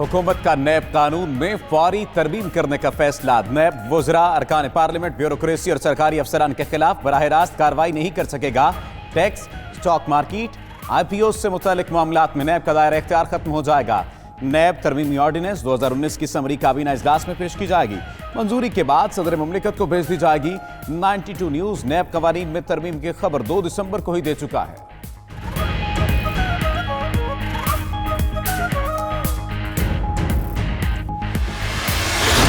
हुकूमत का नैब कानून में फौरी तरमीम करने का फैसला। नैब वुज़रा, अरकान पार्लियामेंट, ब्यूरोक्रेसी और सरकारी अफसरान के खिलाफ बराह रास्त कार्रवाई नहीं कर सकेगा। टैक्स, स्टॉक मार्केट, IPO से मुतालिक मामलात में नैब का दायरा इख्तियार खत्म हो जाएगा। नैब तरमीमी ऑर्डिनेंस 2019 की समरी काबीना इजलास में पेश की जाएगी। मंजूरी के बाद सदर मुमलिकत को भेज दी जाएगी। 92 न्यूज़ नैब कवानीन में तरमीम की खबर 2 दिसंबर को ही दे चुका है।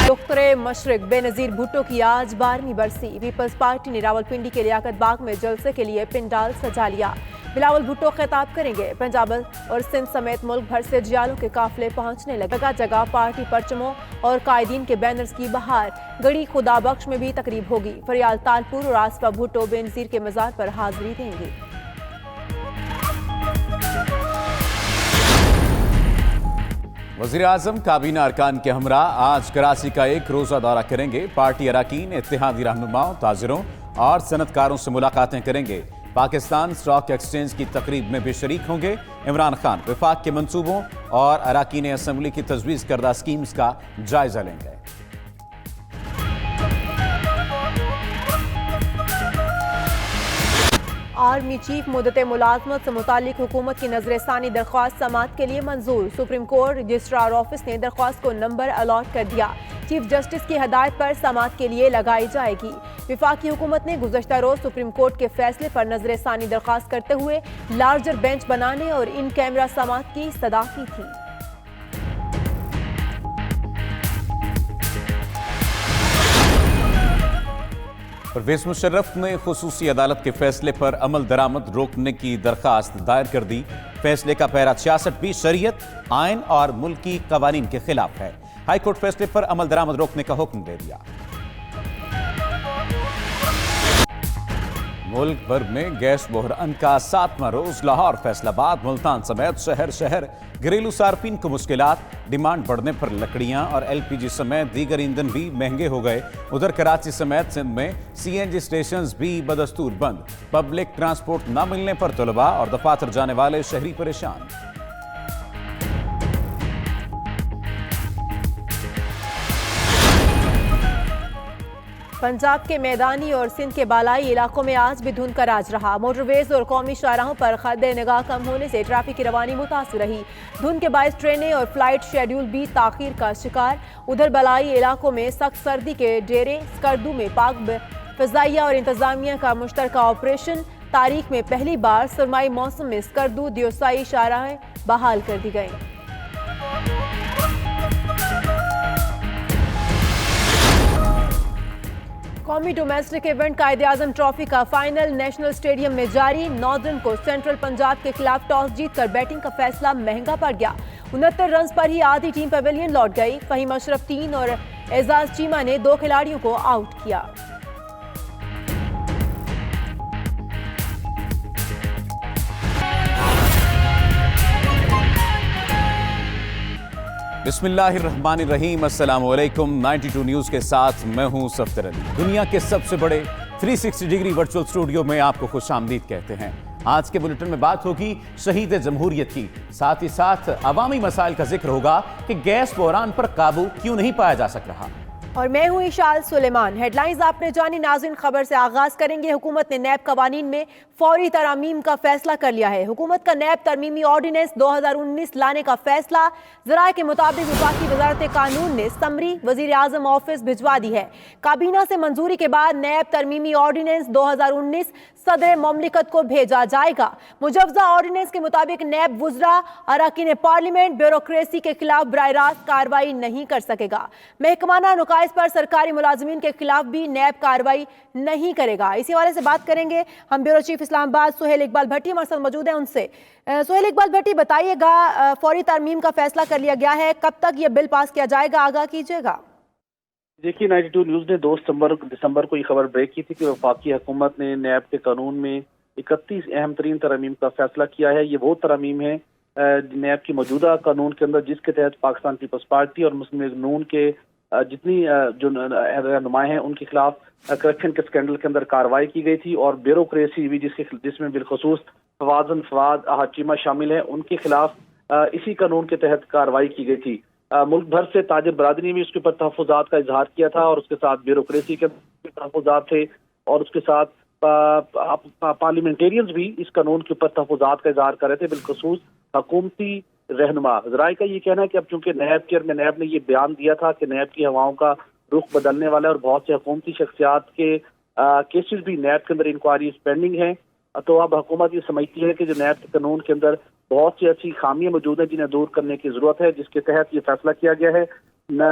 दुख्तरे मशरिक बेनज़ीर भुट्टो की आज 12वीं बरसी। पीपल्स पार्टी ने रावलपिंडी के लियाकत बाग में जलसे के लिए पिंडाल सजा लिया। बिलावल भुट्टो खिताब करेंगे। पंजाब और सिंध समेत मुल्क भर से जियालों के काफिले पहुंचने लगे। जगह जगह पार्टी परचमों और कायदीन के बैनर्स की बहार। गढ़ी खुदा बख्श में भी तकरीब होगी। फरियाल तालपुर और आसफा भुट्टो बेनज़ीर के मज़ार पर हाजिरी देंगे। वज़ीर आज़म काबीना अरकान के हमरा आज कराची का एक रोज़ा दौरा करेंगे। पार्टी अरकान, इत्तेहादी रहनुमाओं, ताजिरों और सनतकारों से मुलाकातें करेंगे। पाकिस्तान स्टॉक एक्सचेंज की तकरीब में भी शरीक होंगे। इमरान खान विफाक के मंसूबों और अरकान असम्बली की तजवीज़ करदा स्कीम्स का जायजा लेंगे। आर्मी चीफ मुद्दत मुलाजमत से मुतालिक हुकूमत की नजरसानी दरख्वास्त समाअत के लिए मंजूर। सुप्रीम कोर्ट रजिस्ट्रार ऑफिस ने दरख्वास्त को नंबर अलॉट कर दिया। चीफ जस्टिस की हदायत पर समाअत के लिए लगाई जाएगी। विफाकी हुकूमत ने गुज़श्ता रोज सुप्रीम कोर्ट के फैसले पर नजरसानी दरख्वास्त करते हुए लार्जर बेंच बनाने और इन कैमरा समाअत की सदा की थी। परवेज मुशर्रफ ने खुसूसी अदालत के फैसले पर अमल दरामद रोकने की दरखास्त दायर कर दी। फैसले का पैरा 66 भी शरीयत, आइन और मुल्की कवानीन के खिलाफ है। हाईकोर्ट फैसले पर अमल दरामद रोकने का हुक्म दे दिया। मुल्क भर में गैस बहरान का 7वां रोज। लाहौर, फैसलाबाद, मुल्तान समेत शहर शहर घरेलू सार्फिन को मुश्किलात। डिमांड बढ़ने पर लकड़ियां और LPG समेत दीगर ईंधन भी महंगे हो गए। उधर कराची समेत सिंध में CNG स्टेशन भी बदस्तूर बंद। पब्लिक ट्रांसपोर्ट न मिलने पर तलबा और दफातर जाने वाले शहरी परेशान। पंजाब के मैदानी और सिंध के बालाई इलाकों में आज भी धुंध का राज रहा। मोटरवेज और कौमी शाहराहों पर खद्दे निगाह कम होने से ट्रैफिक की रवानी मुतासिर रही। धुंध के बायस ट्रेनें और फ्लाइट शेड्यूल भी ताखीर का शिकार। उधर बालाई इलाकों में सख्त सर्दी के डेरे। स्कर्दू में पाक फ़िज़ाइया और इंतजामिया का मुश्तरका ऑपरेशन। तारीख में पहली बार सरमाई मौसम में स्कर्दू दियोसाई शाहराहें बहाल कर दी गई। कौमी डोमेस्टिक इवेंट कायद-ए-आज़म ट्रॉफी का फाइनल नेशनल स्टेडियम में जारी। नॉर्दर्न को सेंट्रल पंजाब के खिलाफ टॉस जीतकर बैटिंग का फैसला महंगा पड़ गया। 69 रन पर ही आधी टीम पवेलियन लौट गई। फहीम अशरफ 3 और एजाज चीमा ने 2 खिलाड़ियों को आउट किया। बिस्मिल्लाहिर्रहमानिर्रहीम। अस्सलाम वालेकुम। 92 न्यूज़ के साथ मैं हूं सफ्तर अली। दुनिया के सबसे बड़े 360 डिग्री वर्चुअल स्टूडियो में आपको खुशामदीद कहते हैं। आज के बुलेटिन में बात होगी शहीद जमहूरियत की। साथ ही साथ अवामी मसाइल का जिक्र होगा कि गैस बहरान पर काबू क्यों नहीं पाया जा सक रहा। और मैं हूं इशाल सुलेमान। हेडलाइंस आपने जानी। नाज़रीन, खबर से आगाज करेंगे। हुकूमत ने नैब कवानीन में फौरी तरमीम का फैसला कर लिया है। हुकूमत का नैब तरमीमी ऑर्डिनेंस 2019 लाने का फैसला। ज़राए के मुताबिक वफाकी वजारत कानून ने समरी वज़ीर आज़म ऑफिस भिजवा दी है। काबीना से मंजूरी के बाद नैब तरमीमी ऑर्डिनेंस 2019 सदर मुमलिकत को भेजा जाएगा। मुजवजा ऑर्डिनेंस के मुताबिक नैब वुज़रा, अरकान पार्लियामेंट, ब्यूरोक्रेसी के खिलाफ बराह रास्त कार्रवाई नहीं कर सकेगा। महकमाना नुकाइस पर सरकारी मुलाजमीन के खिलाफ भी नैब कार्रवाई नहीं करेगा। इसी हवाले से बात करेंगे हम ब्यूरो चीफ इस्लामाबाद सुहेल इकबाल भट्टी हमारे साथ मौजूद है। उनसे सुहेल इकबाल भट्टी, बताइएगा, फौरी तरमीम का फैसला कर लिया गया है, कब तक ये बिल पास किया जाएगा, आगाह कीजिएगा। देखिए, 92 न्यूज़ ने 2 दिसंबर को ये खबर ब्रेक की थी कि वफाकी हुकूमत ने नैब के कानून में 31 अहम तरीन तरमीम का फैसला किया है। ये वो तरमीम है नैब की मौजूदा कानून के अंदर जिसके तहत पाकिस्तान पीपल्स पार्टी और मुस्लिम लीग नून के जितनी जो रहनुमाएं हैं उनके खिलाफ करप्शन के स्कैंडल के अंदर कार्रवाई की गई थी और ब्यूरोक्रेसी भी जिसमें बिलखसूस फवाद चीमा शामिल है, उनके खिलाफ इसी कानून के तहत कार्रवाई की गई थी। मुल्क भर से ताजिर बरादरी ने भी उसके ऊपर तहफ़्फ़ुज़ात का इजहार किया था और उसके साथ ब्यूरोक्रेसी के तहफ़्फ़ुज़ात थे और उसके साथ पार्लियामेंटेरियंस भी इस कानून के ऊपर तहफ़्फ़ुज़ात का इजहार कर रहे थे, बिलखुसूस हुकूमती रहनुमा। ज़राए का ये कहना है कि अब चूंकि नैब ने ये बयान दिया था कि नैब की हवाओं का रुख बदलने वाला है और बहुत से हुकूमती शख्सियात के केसेस भी नैब के अंदर इंक्वायरी पेंडिंग है, तो अब हुकूमत ये समझती है कि जो नैब के कानून के अंदर बहुत सी ऐसी खामियां मौजूद हैं जिन्हें दूर करने की जरूरत है, जिसके तहत ये फैसला किया गया है।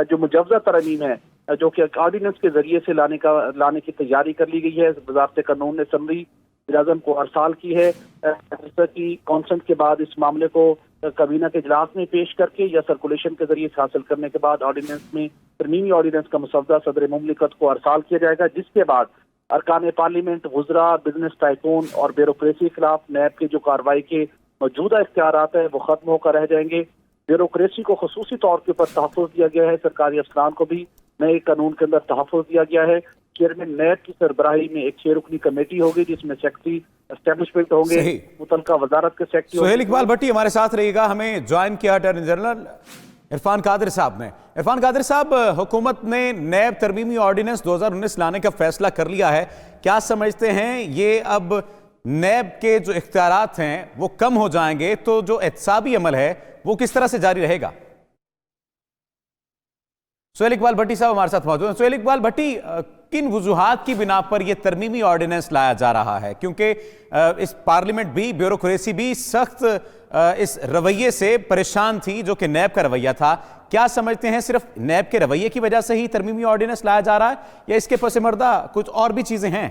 जो मुजव्वज़ा तरमीम है जो कि ऑर्डिनेंस के जरिए से लाने की तैयारी कर ली गई है, वज़ारत कानून ने समरी वज़ीर-ए-आज़म को अरसाल की है, जैसा कि कॉन्सेंट के बाद इस मामले को काबीना के इजलास में पेश करके या सर्कुलेशन के जरिए हासिल करने के बाद ऑर्डिनेंस में तरमीमी ऑर्डिनेंस का मसौदा सदर मुमलिकत को अरसाल किया जाएगा, जिसके बाद अरकान पार्लियामेंट, वुज़रा, बिजनेस टाइकून और ब्यूरोक्रेसी के खिलाफ नैब के जो कार्रवाई के मौजूदा इख्तियारात है वो खत्म होकर रह जाएंगे। ब्यूरोक्रेसी को खसूसी तौर के ऊपर तहफ़्फ़ुज़ दिया गया है, सरकारी अफसरान को भी नए कानून के अंदर तहफ़्फ़ुज़ दिया गया है। चेयरमैन नैब की सरबराही में एक 6 रुकनी कमेटी होगी जिसमें सेक्रेटरी एस्टेब्लिशमेंट होंगे, मुतल्लिका वजारत के सेक्रेटरी। सुहेल इकबाल भट्टी हमारे साथ रहिएगा। हमें ज्वाइन किया अटॉर्नी जनरल इरफान कादिर साहब ने। इरफान कादिर साहब, हुकूमत ने नैब तरमीमी ऑर्डिनेंस 2019 लाने का फैसला कर लिया है, क्या समझते हैं ये अब नैब के जो इख्तियारात हैं वो कम हो जाएंगे, तो जो एहतसाबी अमल है वो किस तरह से जारी रहेगा? सुहेल इकबाल भट्टी साहब हमारे साथ मौजूद हैं। सुहेल इकबाल भट्टी, किन वजूहात की बिना पर यह तरमीमी ऑर्डिनेंस लाया जा रहा है? क्योंकि इस पार्लियामेंट भी, ब्यूरोक्रेसी भी सख्त इस रवैये से परेशान थी जो कि नैब का रवैया था। क्या समझते हैं सिर्फ नैब के रवैये की वजह से ही तरमीमी ऑर्डिनेंस लाया जा रहा है या इसके पसमर्दा कुछ और भी चीजें हैं?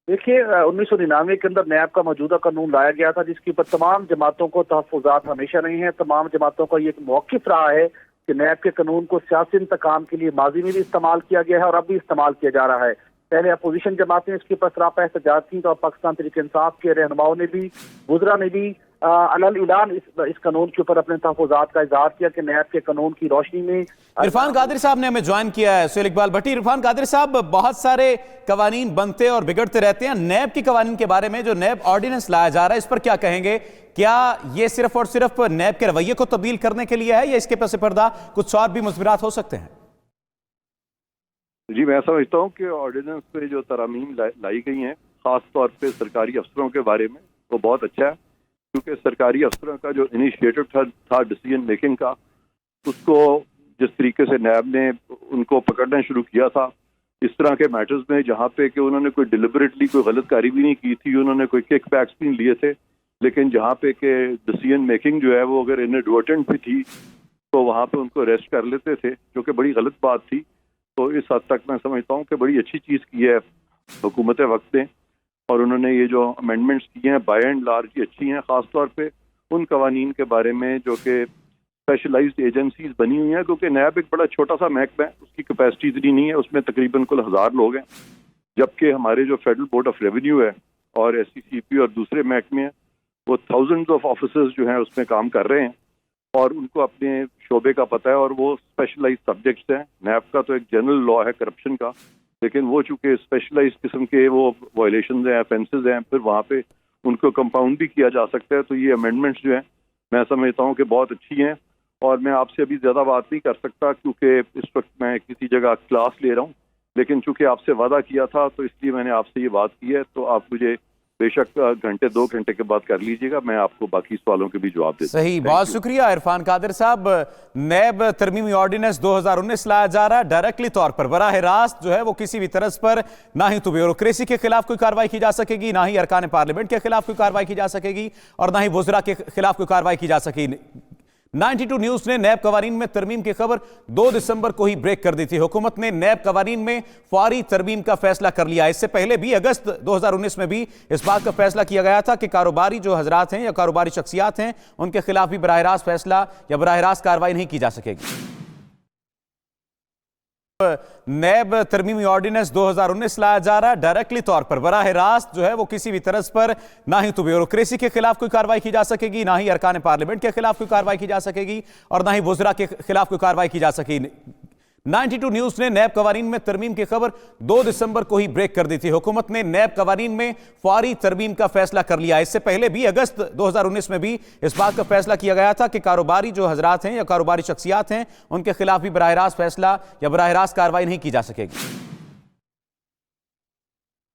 देखिए, 1999 के अंदर नैब का मौजूदा कानून लाया गया था जिसके ऊपर तमाम जमातों को तहफ़्फ़ुज़ात हमेशा रहे हैं। तमाम जमातों का ये एक मौक़िफ़ रहा है कि नैब के कानून को सियासी इंतकाम के लिए माजी में भी इस्तेमाल किया गया है और अब भी इस्तेमाल किया जा रहा है। पहले अपोजिशन जमातें इसके ऊपर सरापा एहतजाज थी तो पाकिस्तान तहरीक इंसाफ के रहनुमाओं ने भी, वुज़रा ने भी अलल इलान इस कानून के ऊपर अपने तहफ़्फ़ुज़ात का इज़हार किया कि नैब के कानून की रोशनी में। इरफान कादिर साहब ने हमें ज्वाइन किया है। सुहेल इकबाल भट्टी, इरफान कादिर साहब, बहुत सारे कवानीन बनते और बिगड़ते रहते हैं। नैब की कवानीन के बारे में जो नैब ऑर्डिनेंस लाया जा रहा है इस पर क्या कहेंगे? क्या ये सिर्फ और सिर्फ नैब के रवैये को तब्दील करने के लिए है या इसके पस पर्दा कुछ और भी मुज़बिरात हो सकते हैं? जी, मैं समझता हूँ कि ऑर्डिनेंस पे जो तरामीम लाई गई हैं, ख़ास तौर पे सरकारी अफसरों के बारे में, वो बहुत अच्छा है, क्योंकि सरकारी अफसरों का जो इनिशिएटिव था डिसीजन मेकिंग का, उसको जिस तरीके से नैब ने उनको पकड़ना शुरू किया था इस तरह के मैटर्स में, जहाँ पे कि उन्होंने कोई डिलिबरेटली कोई गलत कारी भी नहीं की थी, उन्होंने कोई किक बैक्स भी नहीं लिए थे, लेकिन जहाँ पे कि डिसीजन मेकिंग जो है वो अगर इनएडवर्टेंट भी थी तो वहाँ पे उनको अरेस्ट कर लेते थे, जो कि बड़ी गलत बात थी। तो इस हद तक मैं समझता हूँ कि बड़ी अच्छी चीज़ की है हुकूमत वक्त ने, और उन्होंने ये जो अमेंडमेंट्स किए हैं बाय एंड लार्ज ही अच्छी हैं, ख़ास तौर पे उन कवानीन के बारे में जो कि स्पेशलाइज्ड एजेंसीज बनी हुई हैं, क्योंकि नैब एक बड़ा छोटा सा महकमा है, उसकी कैपेसिटी इतनी नहीं है, उसमें तकरीबन कुल 1000 लोग हैं, जबकि हमारे जो फेडरल बोर्ड ऑफ रेवेन्यू है और SCCP और दूसरे महकमे हैं वो थाउजेंड्स ऑफ ऑफिसर्स जो हैं उसमें काम कर रहे हैं और उनको अपने शोबे का पता है और वो स्पेशलाइज्ड सब्जेक्ट्स हैं। नैब का तो एक जनरल लॉ है करप्शन का, लेकिन वो चूंकि स्पेशलाइज्ड किस्म के वो वायलेशंस हैं, ऑफेंसेस हैं, फिर वहाँ पे उनको कंपाउंड भी किया जा सकता है। तो ये अमेंडमेंट्स जो हैं मैं समझता हूँ कि बहुत अच्छी हैं, और मैं आपसे अभी ज़्यादा बात नहीं कर सकता क्योंकि इस वक्त मैं किसी जगह क्लास ले रहा हूँ, लेकिन चूंकि आपसे वादा किया था तो इसलिए मैंने आपसे ये बात की है। तो आप मुझे बेशक घंटे 2 घंटे के बाद कर लीजिएगा, मैं आपको बाकी सवालों के भी जवाब देता हूं। सही, बहुत शुक्रिया इरफान कादिर साहब। नैब तरमीमी ऑर्डिनेंस 2019 लाया जा रहा है, डायरेक्टली तौर पर बराह रास्त जो है वो किसी भी तरह पर ना ही तो ब्यूरोक्रेसी के खिलाफ कोई कार्रवाई की जा सकेगी, ना ही अरकान पार्लियामेंट के खिलाफ कोई कार्रवाई की जा सकेगी और ना ही वुज़रा के खिलाफ कोई कार्रवाई की जा सकेगी। 92 न्यूज ने नैब कवानीन में तरमीम की खबर 2 दिसंबर को ही ब्रेक कर दी थी। हुकूमत ने नैब कवानीन में फौरी तरमीम का फैसला कर लिया। इससे पहले भी अगस्त 2019 में भी इस बात का फैसला किया गया था कि कारोबारी जो हजरात हैं या कारोबारी शख्सियात हैं उनके खिलाफ भी बराह रास्त फैसला या बराह रास्त कार्रवाई नहीं की जा सकेगी। नैब तरमीमी ऑर्डिनेंस 2019 लाया जा रहा है, डायरेक्टली तौर पर बराह रास्त जो है वो किसी भी तरह पर ना ही तो ब्यूरोक्रेसी के खिलाफ कोई कार्रवाई की जा सकेगी, ना ही अरकान पार्लियामेंट के खिलाफ कोई कार्रवाई की जा सकेगी और ना ही वुज़रा के खिलाफ कोई कार्रवाई की जा सकेगी। 92 न्यूज ने नैब कवानीन में तरमीम की खबर 2 दिसंबर को ही ब्रेक कर दी थी। हुकूमत ने नैब कवानीन में फौरी तरमीम का फैसला कर लिया। इससे पहले भी अगस्त 2019 में भी इस बात का फैसला किया गया था कि कारोबारी जो हजरात हैं या कारोबारी शख्सियात हैं उनके खिलाफ भी बराह रास्त फैसला या बराह रास्त कार्रवाई नहीं की जा सकेगी।